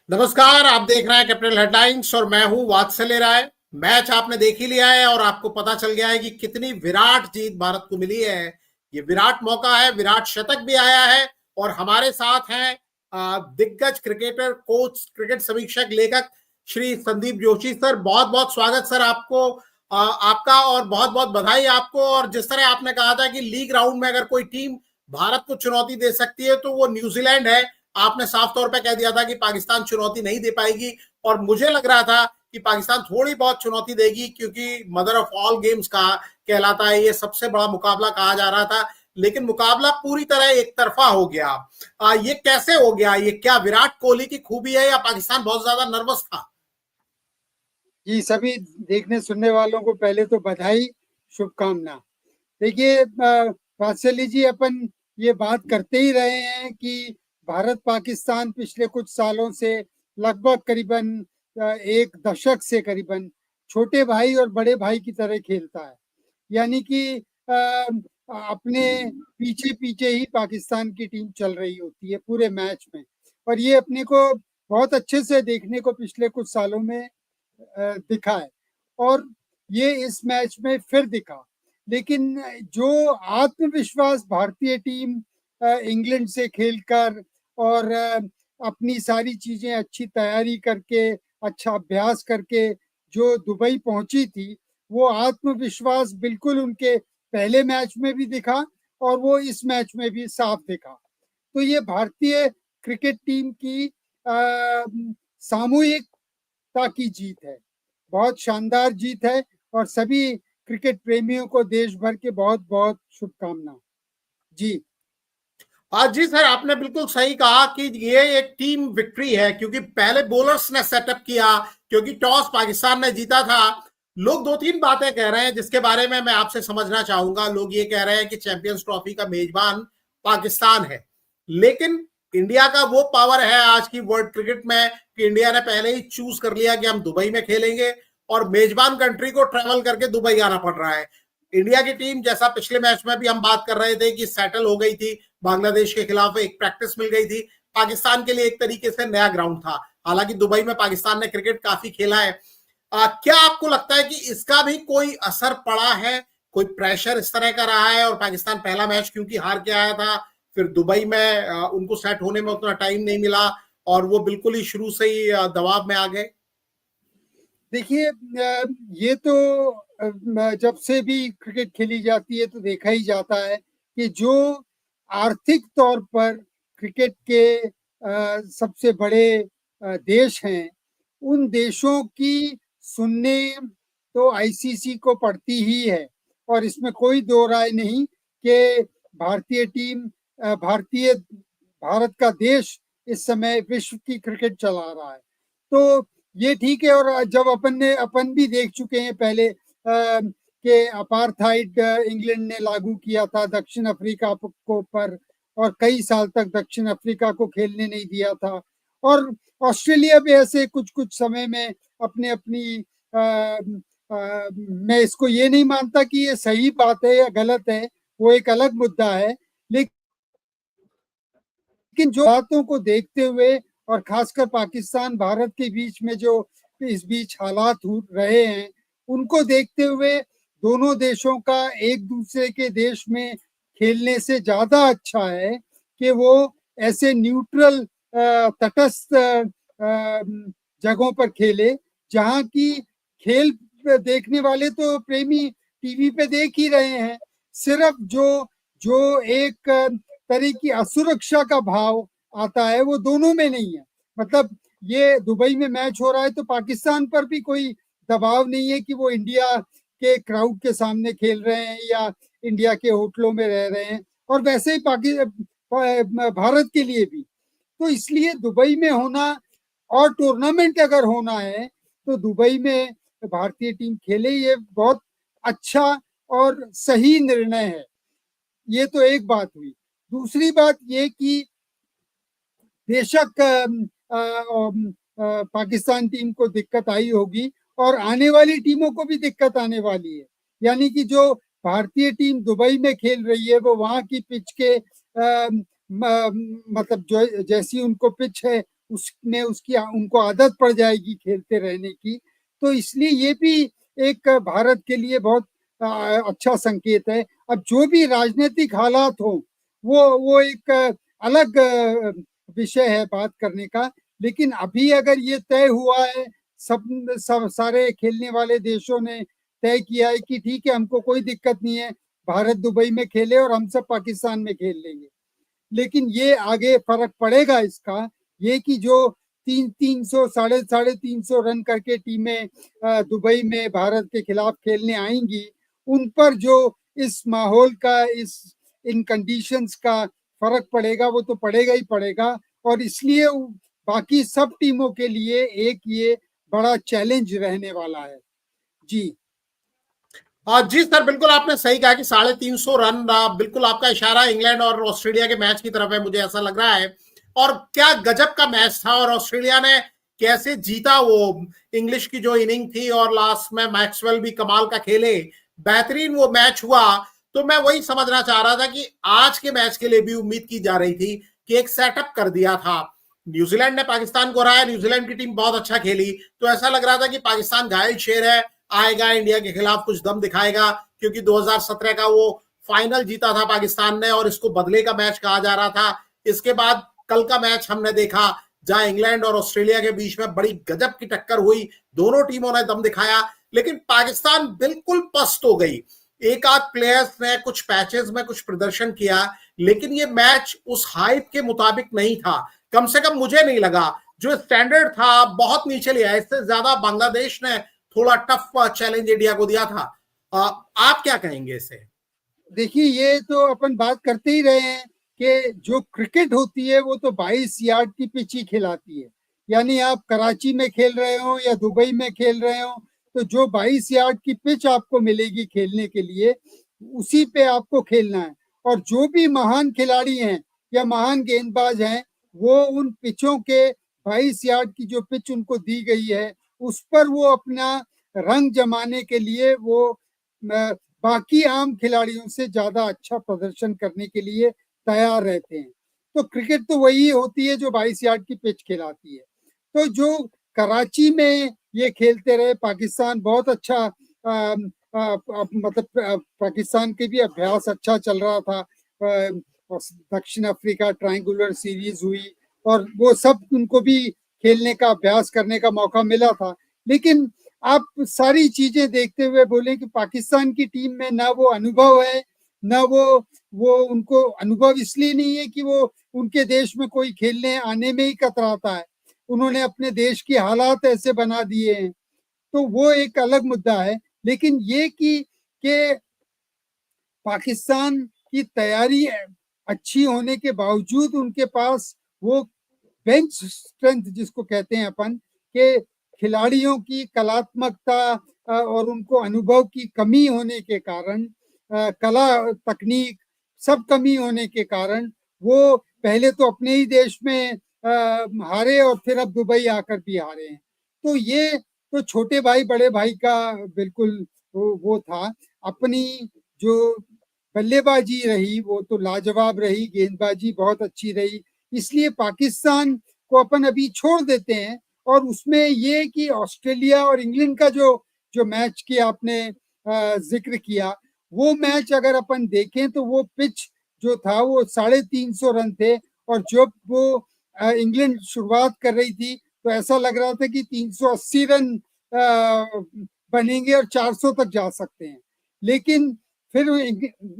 नमस्कार। आप देख रहे हैं कैपिटल हेडलाइंस और मैं हूं वात्सल्य राय। मैच आपने देख ही लिया है और आपको पता चल गया है कि कितनी विराट जीत भारत को मिली है। ये विराट मौका है, विराट शतक भी आया है और हमारे साथ हैं दिग्गज क्रिकेटर, कोच, क्रिकेट समीक्षक, लेखक श्री संदीप जोशी सर। बहुत बहुत स्वागत सर आपको, आपका, और बहुत बहुत बधाई आपको। और जिस तरह आपने कहा था कि लीग राउंड में अगर कोई टीम भारत को चुनौती दे सकती है तो वो न्यूजीलैंड है। आपने साफ तौर पे कह दिया था कि पाकिस्तान चुनौती नहीं दे पाएगी और मुझे लग रहा था कि पाकिस्तान थोड़ी बहुत चुनौती देगी क्योंकि मदर ऑफ ऑल गेम्स का कहलाता है, ये सबसे बड़ा मुकाबला कहा जा रहा था। लेकिन मुकाबला पूरी तरह एक तरफा हो गया। ये कैसे हो गया? ये क्या विराट कोहली की खूबी है या पाकिस्तान बहुत ज्यादा नर्वस था? जी, सभी देखने सुनने वालों को पहले तो बधाई, शुभकामना। देखिए वात्सल्य जी, अपन ये बात करते ही रहे हैं कि भारत पाकिस्तान पिछले कुछ सालों से लगभग करीबन एक दशक से करीबन छोटे भाई और बड़े भाई की तरह खेलता है। यानी कि अपने पीछे पीछे ही पाकिस्तान की टीम चल रही होती है पूरे मैच में। और ये अपने को बहुत अच्छे से देखने को पिछले कुछ सालों में दिखा है और ये इस मैच में फिर दिखा। लेकिन जो आत्मविश्वास भारतीय टीम इंग्लैंड से खेलकर और अपनी सारी चीजें अच्छी तैयारी करके, अच्छा अभ्यास करके जो दुबई पहुंची थी, वो आत्मविश्वास बिल्कुल उनके पहले मैच में भी दिखा और वो इस मैच में भी साफ दिखा। तो ये भारतीय क्रिकेट टीम की सामूहिक की जीत है, बहुत शानदार जीत है और सभी क्रिकेट प्रेमियों को देश भर के बहुत बहुत शुभकामना। जी जी सर, आपने बिल्कुल सही कहा कि ये एक टीम विक्ट्री है क्योंकि पहले बॉलर्स ने सेटअप किया, क्योंकि टॉस पाकिस्तान ने जीता था। लोग दो तीन बातें कह रहे हैं जिसके बारे में मैं आपसे समझना चाहूंगा। लोग ये कह रहे हैं कि चैंपियंस ट्रॉफी का मेजबान पाकिस्तान है, लेकिन इंडिया का वो पावर है आज की वर्ल्ड क्रिकेट में कि इंडिया ने पहले ही चूज कर लिया कि हम दुबई में खेलेंगे और मेजबान कंट्री को ट्रेवल करके दुबई आना पड़ रहा है। इंडिया की टीम, जैसा पिछले मैच में भी हम बात कर रहे थे कि सेटल हो गई थी, बांग्लादेश के खिलाफ एक प्रैक्टिस मिल गई थी। पाकिस्तान के लिए एक तरीके से नया ग्राउंड था। हालांकि दुबई में पाकिस्तान ने क्रिकेट काफी खेला है। क्या आपको लगता है कि इसका भी कोई असर पड़ा है? कोई प्रेशर इस तरह का रहा है? और पाकिस्तान पहला मैच क्योंकि हार के आया था, फिर दुबई में उनको सेट होने में उतना टाइम नहीं मिला और वो बिल्कुल ही शुरू से ही दबाव में आ गए। देखिए, ये तो जब से भी क्रिकेट खेली जाती है तो देखा ही जाता है कि जो आर्थिक तौर पर क्रिकेट के सबसे बड़े देश हैं, उन देशों की सुनने तो आईसीसी को पड़ती ही है। और इसमें कोई दो राय नहीं कि भारतीय टीम, भारतीय भारत का देश इस समय विश्व की क्रिकेट चला रहा है। तो ये ठीक है। और जब अपन भी देख चुके हैं पहले कि अपार्थाइड इंग्लैंड ने लागू किया था दक्षिण अफ्रीका को पर, और कई साल तक दक्षिण अफ्रीका को खेलने नहीं दिया था। और ऑस्ट्रेलिया भी ऐसे कुछ कुछ समय में अपने अपनी मैं इसको ये नहीं मानता कि ये सही बात है या गलत है, वो एक अलग मुद्दा है। लेकिन जो बातों को देखते हुए और खासकर पाकिस्तान भारत के बीच में जो इस बीच हालात रहे हैं, उनको देखते हुए दोनों देशों का एक दूसरे के देश में खेलने से ज्यादा अच्छा है कि वो ऐसे न्यूट्रल तटस्थ जगहों पर खेले, जहां की खेल देखने वाले तो प्रेमी टीवी पे देख ही रहे हैं। सिर्फ जो जो एक तरह की असुरक्षा का भाव आता है वो दोनों में नहीं है। मतलब ये दुबई में मैच हो रहा है तो पाकिस्तान पर भी कोई दबाव नहीं है कि वो इंडिया के क्राउड के सामने खेल रहे हैं या इंडिया के होटलों में रह रहे हैं, और वैसे ही भारत के लिए भी। तो इसलिए दुबई में होना, और टूर्नामेंट अगर होना है तो दुबई में भारतीय टीम खेले, ये बहुत अच्छा और सही निर्णय है। ये तो एक बात हुई। दूसरी बात ये कि बेशक पाकिस्तान टीम को दिक्कत आई होगी और आने वाली टीमों को भी दिक्कत आने वाली है। यानी कि जो भारतीय टीम दुबई में खेल रही है वो वहां की पिच के मतलब जो जैसी उनको पिच है उसमें उसकी उनको आदत पड़ जाएगी खेलते रहने की। तो इसलिए ये भी एक भारत के लिए बहुत अच्छा संकेत है। अब जो भी राजनीतिक हालात हो वो एक अलग विषय है बात करने का। लेकिन अभी अगर ये तय हुआ है, सब सारे खेलने वाले देशों ने तय किया है कि ठीक है, हमको कोई दिक्कत नहीं है, भारत दुबई में खेले और हम सब पाकिस्तान में खेल लेंगे। लेकिन ये आगे फर्क पड़ेगा इसका, ये कि जो 300 साढ़े 300 रन करके टीमें दुबई में भारत के खिलाफ खेलने आएंगी, उन पर जो इस माहौल का, इन कंडीशंस का फर्क पड़ेगा, वो तो पड़ेगा ही पड़ेगा। और इसलिए बाकी सब टीमों के लिए एक ये बड़ा चैलेंज रहने वाला है। जी जी सर, बिल्कुल आपने सही कहा कि 350 रन, बिल्कुल आपका इशारा इंग्लैंड और ऑस्ट्रेलिया के मैच की तरफ है, मुझे ऐसा लग रहा है। और क्या गजब का मैच था, और ऑस्ट्रेलिया ने कैसे जीता वो इंग्लिश की जो इनिंग थी, और लास्ट में मैक्सवेल भी कमाल का खेले, बेहतरीन वो मैच हुआ। तो मैं वही समझना चाह रहा था कि आज के मैच के लिए भी उम्मीद की जा रही थी कि एक सेटअप कर दिया था। न्यूजीलैंड ने पाकिस्तान को हराया, न्यूजीलैंड की टीम बहुत अच्छा खेली, तो ऐसा लग रहा था कि पाकिस्तान घायल शेर है, आएगा इंडिया के खिलाफ कुछ दम दिखाएगा, क्योंकि 2017 का वो फाइनल जीता था पाकिस्तान ने, और इसको बदले का मैच कहा जा रहा था। इसके बाद कल का मैच हमने देखा, जहां इंग्लैंड और ऑस्ट्रेलिया के बीच में बड़ी गजब की टक्कर हुई, दोनों टीमों ने दम दिखाया, लेकिन पाकिस्तान बिल्कुल पस्त हो गई। एक आध प्लेयर्स ने कुछ पैचेस में कुछ प्रदर्शन किया, लेकिन ये मैच उस हाइप के मुताबिक नहीं था। कम से कम मुझे नहीं लगा, जो स्टैंडर्ड था बहुत नीचे लिया। इससे ज्यादा बांग्लादेश ने थोड़ा टफ चैलेंज इंडिया को दिया था। आप क्या कहेंगे इसे? देखिए, ये तो अपन बात करते ही रहे हैं कि जो क्रिकेट होती है वो तो 22 यार्ड की पिच ही खिलाती है। यानी आप कराची में खेल रहे हो या दुबई में खेल रहे हो, तो जो 22 यार्ड की पिच आपको मिलेगी खेलने के लिए, उसी पे आपको खेलना है। और जो भी महान खिलाड़ी हैं या महान गेंदबाज हैं, वो उन पिचों के 22 यार्ड की जो पिच उनको दी गई है, उस पर वो अपना रंग जमाने के लिए वो बाकी आम खिलाड़ियों से ज्यादा अच्छा प्रदर्शन करने के लिए तैयार रहते हैं। तो क्रिकेट तो वही होती है जो 22 यार्ड की पिच खिलाती है। तो जो कराची में ये खेलते रहे, पाकिस्तान बहुत अच्छा मतलब पाकिस्तान के भी अभ्यास अच्छा चल रहा था। दक्षिण अफ्रीका ट्रायंगुलर सीरीज हुई और वो सब उनको भी खेलने का अभ्यास करने का मौका मिला था। लेकिन आप सारी चीजें देखते हुए बोले कि पाकिस्तान की टीम में ना वो अनुभव है, ना वो उनको अनुभव इसलिए नहीं है कि वो उनके देश में कोई खेलने आने में ही कतराता है, उन्होंने अपने देश की हालात ऐसे बना दिए हैं, तो वो एक अलग मुद्दा है। लेकिन ये कि पाकिस्तान की तैयारी अच्छी होने के बावजूद उनके पास वो बेंच स्ट्रेंथ जिसको कहते हैं अपन, के खिलाड़ियों की कलात्मकता और उनको अनुभव की कमी होने के कारण, कला तकनीक सब कमी होने के कारण, वो पहले तो अपने ही देश में हारे और फिर अब दुबई आकर भी हारे हैं। तो ये तो छोटे भाई बड़े भाई का बिल्कुल वो था। अपनी जो बल्लेबाजी रही वो तो लाजवाब रही, गेंदबाजी बहुत अच्छी रही, इसलिए पाकिस्तान को अपन अभी छोड़ देते हैं। और उसमें ये कि ऑस्ट्रेलिया और इंग्लैंड का जो जो मैच की आपने जिक्र किया, वो मैच अगर अपन देखें तो वो पिच जो था वो 350 रन थे, और जब वो इंग्लैंड शुरुआत कर रही थी तो ऐसा लग रहा था कि 380 रन बनेंगे और 400 तक जा सकते हैं। लेकिन फिर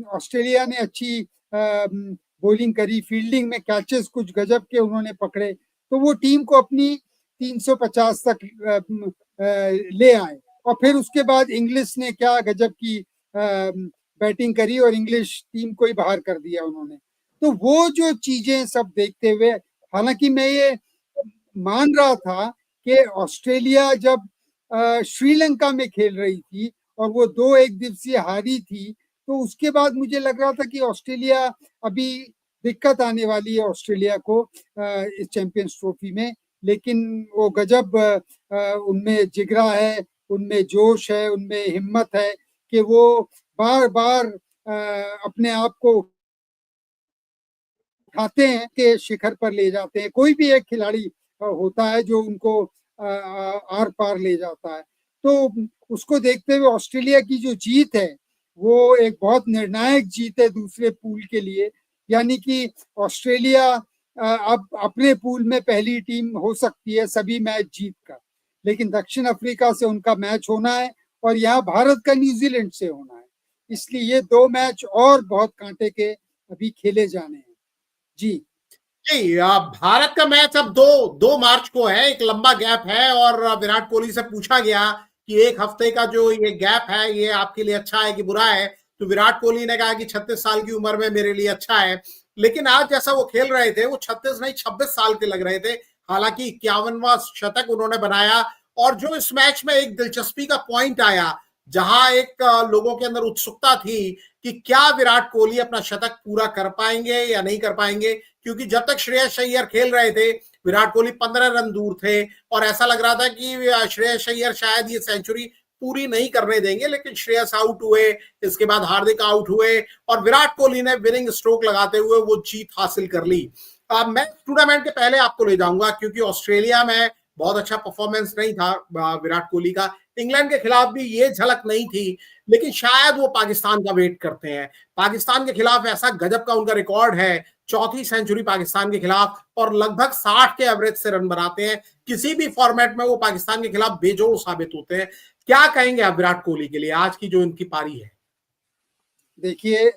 ऑस्ट्रेलिया ने अच्छी बॉलिंग करी, फील्डिंग में कैचेस कुछ गजब के उन्होंने पकड़े, तो वो टीम को अपनी 350 तक ले आए। और फिर उसके बाद इंग्लिश ने क्या गजब की बैटिंग करी और इंग्लिश टीम को ही बाहर कर दिया उन्होंने। तो वो जो चीजें सब देखते हुए, हालांकि मैं ये मान रहा था कि ऑस्ट्रेलिया जब श्रीलंका में खेल रही थी और वो 2 एक दिवसीय हारी थी, तो उसके बाद मुझे लग रहा था कि ऑस्ट्रेलिया अभी दिक्कत आने वाली है ऑस्ट्रेलिया को इस चैंपियंस ट्रॉफी में। लेकिन वो गजब उनमें जिगरा है, उनमें जोश है, उनमें हिम्मत है कि वो बार बार अपने आप को उठाते हैं कि शिखर पर ले जाते हैं। कोई भी एक खिलाड़ी होता है जो उनको आर पार ले जाता है। तो उसको देखते हुए ऑस्ट्रेलिया की जो जीत है वो एक बहुत निर्णायक जीत है दूसरे पूल के लिए, यानी कि ऑस्ट्रेलिया अब अपने पूल में पहली टीम हो सकती है सभी मैच जीत कर, लेकिन दक्षिण अफ्रीका से उनका मैच होना है और यहाँ भारत का न्यूजीलैंड से होना है, इसलिए ये दो मैच और बहुत कांटे के अभी खेले जाने हैं। जी नहीं, भारत का मैच अब 2 मार्च को है, एक लंबा गैप है। और विराट कोहली से पूछा गया कि एक हफ्ते का जो ये गैप है ये आपके लिए अच्छा है कि बुरा है, तो विराट कोहली ने कहा कि 36 साल की उम्र में मेरे लिए अच्छा है। लेकिन आज जैसा वो खेल रहे थे वो 36 नहीं 26 साल के लग रहे थे। हालांकि 51वां शतक उन्होंने बनाया। और जो इस मैच में एक दिलचस्पी का पॉइंट आया, जहां एक लोगों के अंदर उत्सुकता थी कि क्या विराट कोहली अपना शतक पूरा कर पाएंगे या नहीं कर पाएंगे, क्योंकि जब तक श्रेयस अय्यर खेल रहे थे विराट कोहली 15 रन दूर थे और ऐसा लग रहा था कि श्रेयस अय्यर शायद ये सेंचुरी पूरी नहीं करने देंगे। लेकिन श्रेयस आउट हुए, इसके बाद हार्दिक आउट हुए और विराट कोहली ने विनिंग स्ट्रोक लगाते हुए वो जीत हासिल कर ली। मैं टूर्नामेंट के पहले आपको ले जाऊंगा, क्योंकि ऑस्ट्रेलिया में बहुत अच्छा परफॉर्मेंस नहीं था विराट कोहली का। इंग्लैंड के खिलाफ भी ये झलक नहीं थी, लेकिन शायद वो पाकिस्तान का वेट करते हैं। पाकिस्तान के खिलाफ ऐसा गजब का उनका रिकॉर्ड है, चौथी सेंचुरी पाकिस्तान के खिलाफ, और लगभग 60 के एवरेज से रन बनाते हैं। किसी भी फॉर्मेट में वो पाकिस्तान के खिलाफ बेजोड़ साबित होते हैं। क्या कहेंगे आप विराट कोहली के लिए आज की जो इनकी पारी है? देखिए,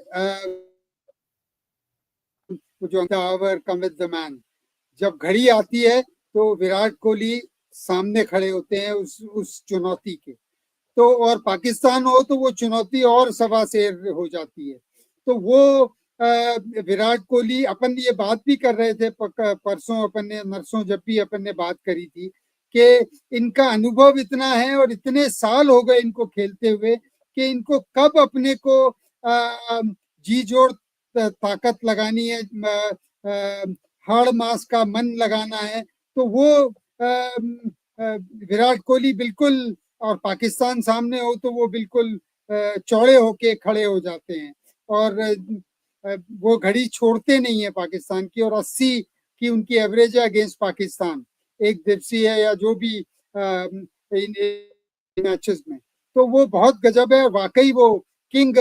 जो hour come with the man, जब घड़ी आती है तो विराट कोहली सामने खड़े होते हैं उस चुनौती के। तो और पाकिस्तान हो तो वो चुनौती और सवा शेर हो जाती है। तो वो विराट कोहली, अपन ये बात भी कर रहे थे परसों, अपन ने नरसों जब भी अपन ने बात करी थी कि इनका अनुभव इतना है और इतने साल हो गए इनको खेलते हुए कि इनको कब अपने को जी जोड़ ताकत लगानी है, हाड़ मास का मन लगाना है, तो वो विराट कोहली बिल्कुल, और पाकिस्तान सामने हो तो वो बिल्कुल चौड़े होके खड़े हो जाते हैं और वो घड़ी छोड़ते नहीं है पाकिस्तान की। और 80 की उनकी एवरेज है अगेंस्ट पाकिस्तान, एक दिवसीय है या जो भी मैचेस में। तो वो बहुत गजब है, वाकई वो किंग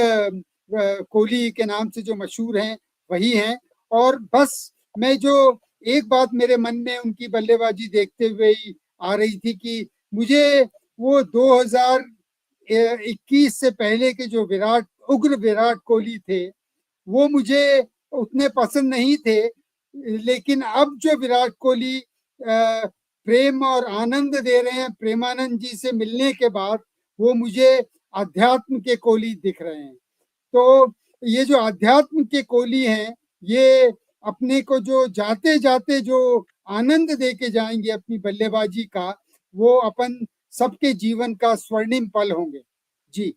कोहली के नाम से जो मशहूर हैं वही हैं। और बस मैं जो एक बात मेरे मन में उनकी बल्लेबाजी देखते हुए ही आ रही थी कि मुझे वो 2021 से पहले के जो उग्र विराट कोहली थे वो मुझे उतने पसंद नहीं थे, लेकिन अब जो विराट कोहली प्रेम और आनंद दे रहे हैं प्रेमानंद जी से मिलने के बाद, वो मुझे अध्यात्म के कोहली दिख रहे हैं। तो ये जो अध्यात्म के कोहली हैं, ये अपने को जो जाते जाते जो आनंद दे के जाएंगे अपनी बल्लेबाजी का, वो अपन सबके जीवन का स्वर्णिम पल होंगे। जी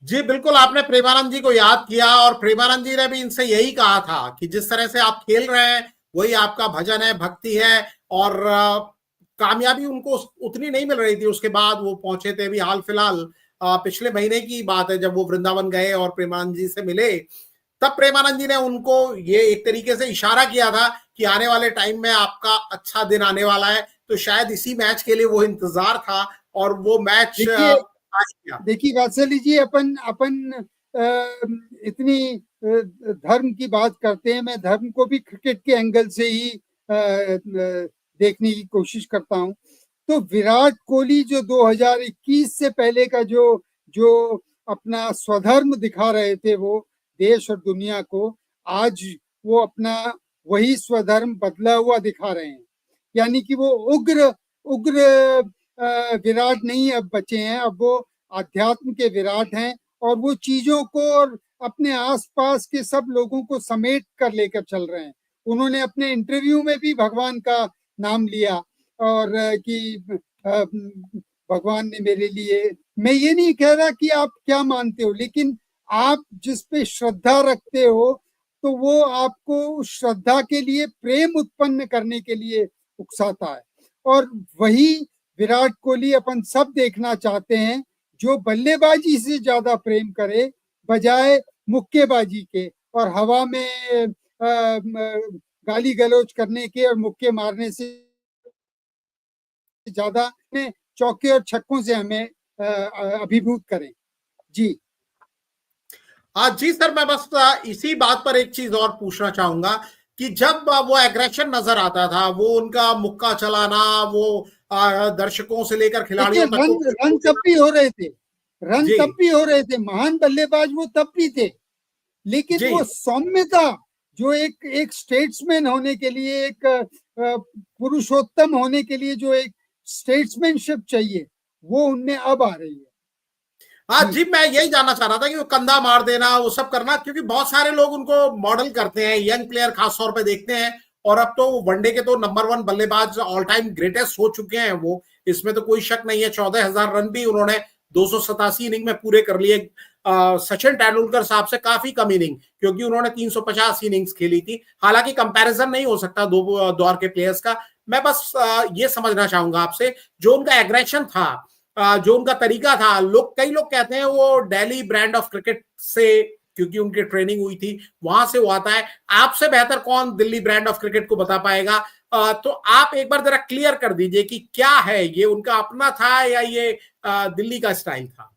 जी बिल्कुल, आपने प्रेमानंद जी को याद किया और प्रेमानंद जी ने भी इनसे यही कहा था कि जिस तरह से आप खेल रहे हैं वही आपका भजन है, भक्ति है। और कामयाबी उनको उतनी नहीं मिल रही थी, उसके बाद वो पहुंचे थे अभी हाल फिलहाल पिछले महीने की बात है, जब वो वृंदावन गए और प्रेमानंद जी से मिले, तब प्रेमानंद जी ने उनको ये एक तरीके से इशारा किया था कि आने वाले टाइम में आपका अच्छा दिन आने वाला है। तो शायद इसी मैच के लिए वो इंतजार था और वो मैच देखिए वात्सल्य जी, अपन अपन इतनी धर्म की बात करते हैं, मैं धर्म को भी क्रिकेट के एंगल से ही देखने की कोशिश करता हूं। तो विराट कोहली जो 2021 से पहले का जो अपना स्वधर्म दिखा रहे थे वो देश और दुनिया को, आज वो अपना वही स्वधर्म बदला हुआ दिखा रहे हैं। यानी कि वो उग्र विराट नहीं अब बचे हैं, अब वो अध्यात्म के विराट हैं और वो चीजों को और अपने आसपास के सब लोगों को समेट कर लेकर चल रहे हैं। उन्होंने अपने इंटरव्यू में भी भगवान का नाम लिया और कि भगवान ने मेरे लिए, मैं ये नहीं कह रहा कि आप क्या मानते हो, लेकिन आप जिस पे श्रद्धा रखते हो तो वो आपको उस श्रद्धा के लिए प्रेम उत्पन्न करने के लिए उकसाता है। और वही विराट कोहली अपन सब देखना चाहते हैं, जो बल्लेबाजी से ज्यादा प्रेम करे बजाय मुक्केबाजी के और हवा में गाली गलौज करने के और मुक्के मारने से ज्यादा चौके और छक्कों से हमें अभिभूत करें। जी जी सर, मैं बस इसी बात पर एक चीज और पूछना चाहूंगा कि जब वो एग्रेशन नजर आता था, वो उनका मुक्का चलाना, वो दर्शकों से लेकर देखिए, खिलाड़ियों तक रन को रन तब भी हो रहे थे, रन जी तब भी हो रहे थे, महान बल्लेबाज वो तब भी थे, लेकिन जी वो सौम्यता जो एक एक स्टेट्समैन होने के लिए, एक पुरुषोत्तम होने के लिए जो एक स्टेट्समैनशिप चाहिए, वो उनमें अब आ रही है। हाँ जी जी, मैं यही जानना चाह रहा था कि वो कंधा मार देना, वो सब करना, क्योंकि बहुत सारे लोग उनको मॉडल करते हैं, यंग प्लेयर खास तौर पे देखते हैं। और अब तो वनडे के तो नंबर 1 बल्लेबाज, ऑल टाइम ग्रेटेस्ट हो चुके हैं वो, इसमें तो कोई शक नहीं है। 14,000 रन भी उन्होंने 287 इनिंग में पूरे कर लिए। सचिन तेंदुलकर साहब से काफी कम इनिंग, क्योंकि उन्होंने 350 इनिंग्स खेली थी। हालांकि कंपैरिजन नहीं हो सकता दो दौर के प्लेयर्स का। मैं बस ये समझना चाहूंगा आपसे, जो उनका एग्रेशन था, जो उनका तरीका था, कई लोग कहते हैं वो दिल्ली ब्रांड ऑफ क्रिकेट से, क्योंकि उनकी ट्रेनिंग हुई थी वहां से वो आता है। आपसे बेहतर कौन दिल्ली ब्रांड ऑफ क्रिकेट को बता पाएगा? तो आप एक बार जरा क्लियर कर दीजिए कि क्या है ये, उनका अपना था या ये दिल्ली का स्टाइल था?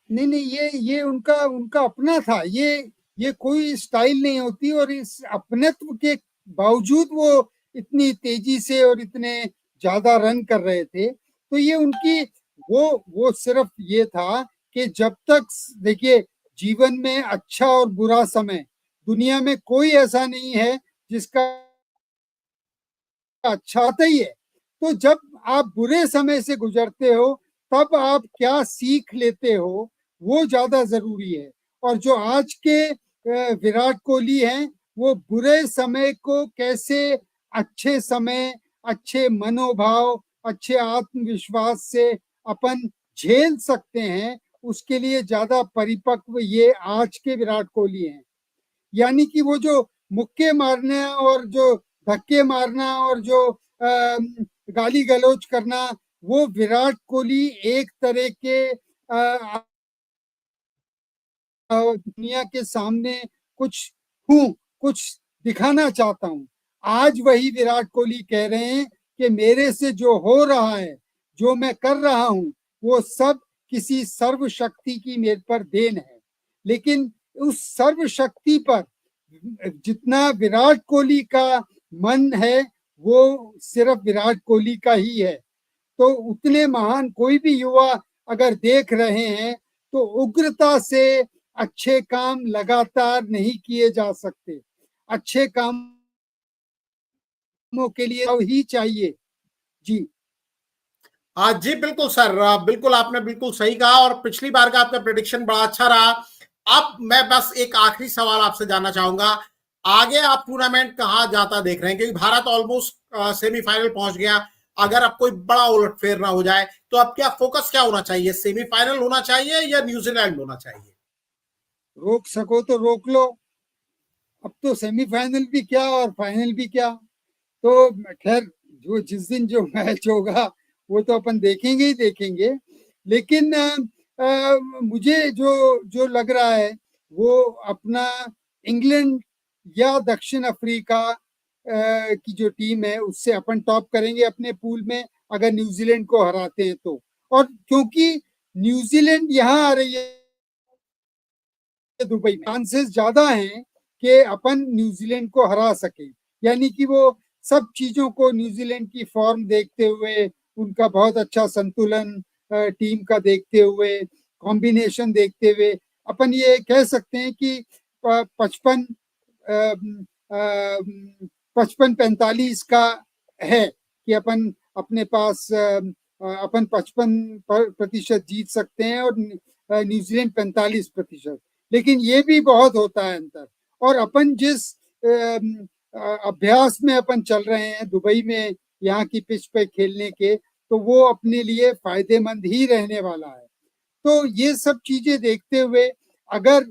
नहीं नहीं, ये उनका उनका अपना था। ये कोई स्टाइल नहीं होती, और इस अपनत्व के बावजूद वो इतनी तेजी से और इतने ज्यादा रन कर रहे थे। तो ये उनकी वो सिर्फ ये था कि जब तक, देखिए, जीवन में अच्छा और बुरा समय, दुनिया में कोई ऐसा नहीं है जिसका अच्छा आता ही है। तो जब आप बुरे समय से गुजरते हो, तब आप क्या सीख लेते हो, वो ज्यादा जरूरी है। और जो आज के विराट कोहली हैं, वो बुरे समय को कैसे अच्छे समय, अच्छे मनोभाव, अच्छे आत्मविश्वास से अपन झेल सकते हैं, उसके लिए ज्यादा परिपक्व ये आज के विराट कोहली हैं। यानी कि वो जो मुक्के मारना और जो धक्के मारना और जो गाली गलौज करना, वो विराट कोहली एक तरह के दुनिया के सामने कुछ हूं, कुछ दिखाना चाहता हूं। आज वही विराट कोहली कह रहे हैं कि मेरे से जो हो रहा है, जो मैं कर रहा हूं, वो सब किसी सर्वशक्ति की मेरे पर देन है। लेकिन उस सर्वशक्ति पर जितना विराट कोहली का मन है, वो सिर्फ विराट कोहली का ही है। तो उतने महान कोई भी युवा अगर देख रहे हैं, तो उग्रता से अच्छे काम लगातार नहीं किए जा सकते। अच्छे कामों के लिए ही चाहिए। जी जी बिल्कुल सर, बिल्कुल आपने बिल्कुल सही कहा, और पिछली बार का आपका प्रेडिक्शन बड़ा अच्छा रहा। अब मैं बस एक आखिरी सवाल आपसे जानना चाहूंगा, आगे आप टूर्नामेंट कहाँ जाता देख रहे हैं? क्योंकि भारत ऑलमोस्ट सेमीफाइनल पहुंच गया। अगर अब कोई बड़ा उलटफेर ना हो जाए, तो अब क्या फोकस क्या होना चाहिए? सेमीफाइनल होना चाहिए या न्यूजीलैंड होना चाहिए? रोक सको तो रोक लो। अब तो सेमीफाइनल भी क्या और फाइनल भी क्या। तो खैर, जो जिस दिन जो मैच होगा, वो तो अपन देखेंगे ही देखेंगे। लेकिन मुझे जो जो लग रहा है, वो अपना इंग्लैंड या दक्षिण अफ्रीका की जो टीम है, उससे अपन टॉप करेंगे अपने पूल में, अगर न्यूजीलैंड को हराते हैं तो। और क्योंकि न्यूजीलैंड यहाँ आ रही है दुबई में, चांसेस ज्यादा हैं कि अपन न्यूजीलैंड को हरा सके। यानी कि वो सब चीजों को, न्यूजीलैंड की फॉर्म देखते हुए, उनका बहुत अच्छा संतुलन टीम का देखते हुए, कॉम्बिनेशन देखते हुए, अपन ये कह सकते हैं कि 55-45 का है कि अपन अपने पास अपन 55% जीत सकते हैं और न्यूजीलैंड 45%। लेकिन ये भी बहुत होता है अंतर। और अपन जिस अभ्यास में अपन चल रहे हैं दुबई में, यहाँ की पिच पे खेलने के, तो वो अपने लिए फायदेमंद ही रहने वाला है। तो ये सब चीजें देखते हुए, अगर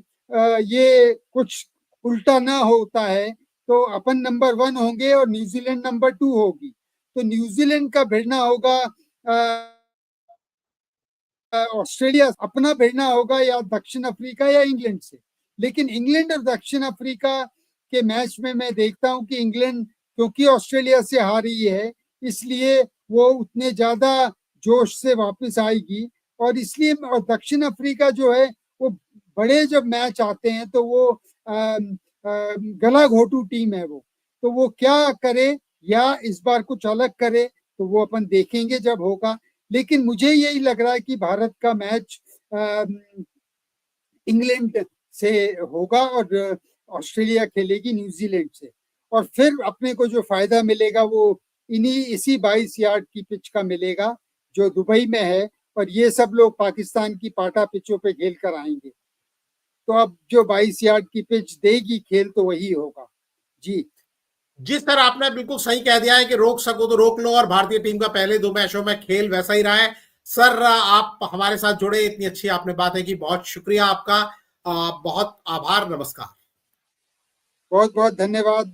ये कुछ उल्टा ना होता है, तो अपन नंबर 1 होंगे और न्यूजीलैंड नंबर 2 होगी। तो न्यूजीलैंड का भिड़ना होगा ऑस्ट्रेलिया, अपना भिड़ना होगा या दक्षिण अफ्रीका या इंग्लैंड से। लेकिन इंग्लैंड और दक्षिण अफ्रीका के मैच में मैं देखता हूं कि इंग्लैंड क्योंकि ऑस्ट्रेलिया से हारी है इसलिए वो उतने ज्यादा जोश से वापस आएगी। और इसलिए और दक्षिण अफ्रीका जो है वो बड़े जब मैच आते हैं तो वो गला घोटू टीम है वो, तो वो क्या करे या इस बार कुछ अलग करे तो वो अपन देखेंगे जब होगा। लेकिन मुझे यही लग रहा है कि भारत का मैच इंग्लैंड से होगा और ऑस्ट्रेलिया खेलेगी न्यूजीलैंड से, और फिर अपने को जो फायदा मिलेगा वो इसी 22 यार्ड की पिच का मिलेगा जो दुबई में है, और ये सब लोग पाकिस्तान की पाटा पिचों पे खेल कर आएंगे। तो अब जो 22 यार्ड की पिच देगी खेल तो वही होगा। जी जी सर, आपने बिल्कुल सही कह दिया है कि रोक सको तो रोक लो, और भारतीय टीम का पहले 2 मैचों में खेल वैसा ही रहा है। सर, आप हमारे साथ जुड़े, इतनी अच्छी आपने बातें की, बहुत शुक्रिया आपका। बहुत आभार, नमस्कार। बहुत बहुत धन्यवाद।